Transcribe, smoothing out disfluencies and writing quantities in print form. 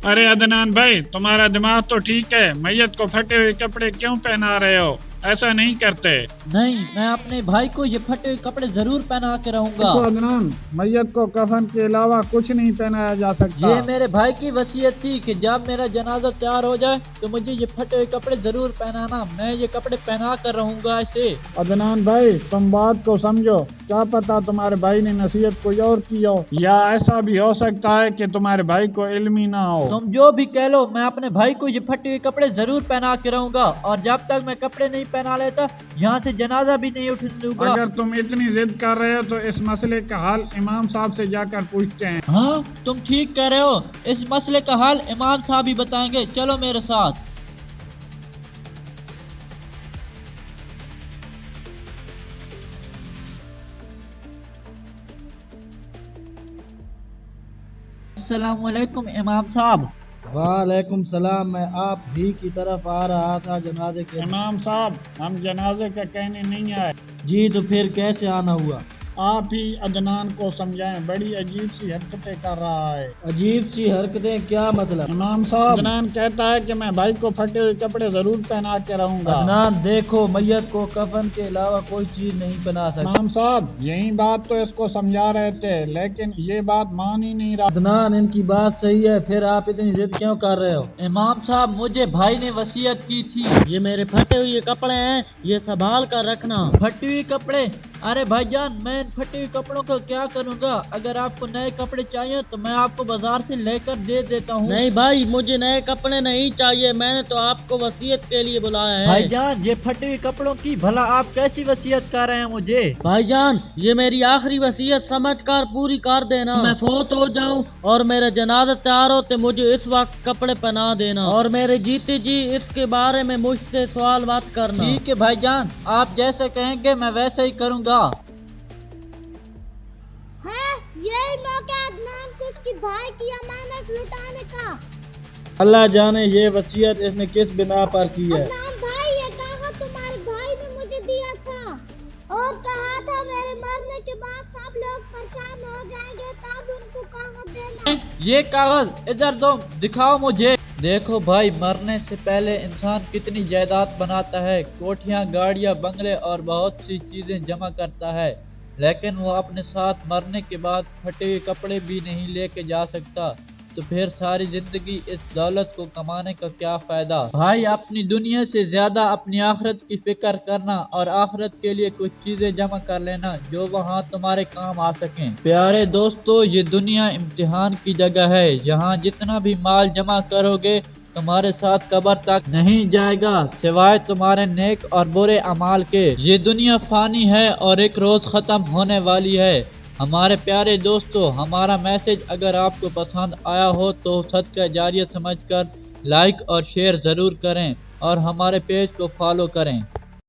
अरे अदनान भाई, तुम्हारा दिमाग तो ठीक है, मैयत को फटे हुए कपड़े क्यों पहना रहे हो? ऐसा नहीं करते। नहीं, मैं अपने भाई को ये फटे हुए कपड़े जरूर पहना के रहूंगा। देखो अदनान, मैयत को कफन के अलावा कुछ नहीं पहनाया जा सकता। ये मेरे भाई की वसीयत थी कि जब मेरा जनाजा तैयार हो जाए तो मुझे ये फटे हुए कपड़े जरूर पहनाना। मैं ये कपड़े पहना कर रहूंगा इसे। अदनान भाई, तुम बात को समझो, क्या पता तुम्हारे भाई ने नसीहत कोई और की हो, या ऐसा भी हो सकता है कि तुम्हारे भाई को इल्म ही ना हो। तुम जो भी कह लो, मैं अपने भाई को ये फटे हुए कपड़े जरूर पहना के रहूंगा, और जब तक मैं कपड़े नहीं पहना लेता यहाँ से जनाजा भी नहीं उठने दूंगा। अगर तुम इतनी जिद कर रहे हो तो इस मसले का हल इमाम साहब से जाकर पूछते हैं। हाँ, तुम ठीक कह रहे हो, इस मसले का हल इमाम साहब ही बताएंगे। चलो मेरे साथ। अस्सलाम वालेकुम इमाम साहब। वालेकुम सलाम। मैं आप ही की तरफ आ रहा था जनाजे के। इमाम साहब, हम जनाजे का कहने नहीं आए। जी, तो फिर कैसे आना हुआ? आप ही अदनान को समझाएं, बड़ी अजीब सी हरकतें कर रहा है। अजीब सी हरकतें? क्या मतलब? इमाम साहब, अदनान कहता है कि मैं भाई को फटे हुए कपड़े जरूर पहना के रहूंगा। अदनान देखो, मैयत को कफन के अलावा कोई चीज नहीं पहना सकती। इमाम साहब, यही बात तो इसको समझा रहे थे, लेकिन ये बात मान ही नहीं रहा। अदनान, इनकी बात सही है, फिर आप इतनी जिद क्यों कर रहे हो? इमाम साहब, मुझे भाई ने वसीयत की थी। ये मेरे फटे हुए कपड़े हैं, ये संभाल कर रखना। फटे हुए कपड़े? अरे भाईजान, मैं इन फटे हुए कपड़ों का क्या करूंगा? अगर आपको नए कपड़े चाहिए तो मैं आपको बाजार से लेकर दे देता हूँ। नहीं भाई, मुझे नए कपड़े नहीं चाहिए, मैंने तो आपको वसीयत के लिए बुलाया है। भाईजान, ये फटे हुए कपड़ों की भला आप कैसी वसीयत कर रहे हैं मुझे? भाईजान, ये मेरी आखिरी वसीयत समझकर पूरी कर देना। मैं फोत हो जाऊं और मेरा जनाजा तैयार हो तो मुझे इस वक्त कपड़े पहना देना, और मेरे जीते जी इसके बारे में मुझसे सवाल मत करना। ठीक है भाईजान, आप जैसे कहेंगे मैं वैसे ही करूंगा। है यही मौका अदनान को उसकी भाई की अमानत लुटाने का। अल्लाह जाने ये वसीयत इसने किस बिना पर की है। अदनान भाई, ये कागज तुम्हारे भाई ने मुझे दिया था और कहा था मेरे मरने के बाद सब लोग परेशान हो जाएंगे, तब उनको कागज देना। ये कागज इधर दो, दिखाओ मुझे। देखो भाई, मरने से पहले इंसान कितनी जायदाद बनाता है, कोठियाँ, गाड़ियाँ, बंगले और बहुत सी चीजें जमा करता है, लेकिन वो अपने साथ मरने के बाद फटे हुए कपड़े भी नहीं लेके जा सकता। तो फिर सारी जिंदगी इस दौलत को कमाने का क्या फायदा? भाई, अपनी दुनिया से ज्यादा अपनी आखिरत की फिक्र करना और आखिरत के लिए कुछ चीजें जमा कर लेना जो वहाँ तुम्हारे काम आ सकें। प्यारे दोस्तों, ये दुनिया इम्तिहान की जगह है। यहाँ जितना भी माल जमा करोगे तुम्हारे साथ कब्र तक नहीं जाएगा, सिवाय तुम्हारे नेक और बुरे अमाल के। ये दुनिया फानी है और एक रोज खत्म होने वाली है। हमारे प्यारे दोस्तों, हमारा मैसेज अगर आपको पसंद आया हो तो सदका जारिया समझकर लाइक और शेयर ज़रूर करें और हमारे पेज को फॉलो करें।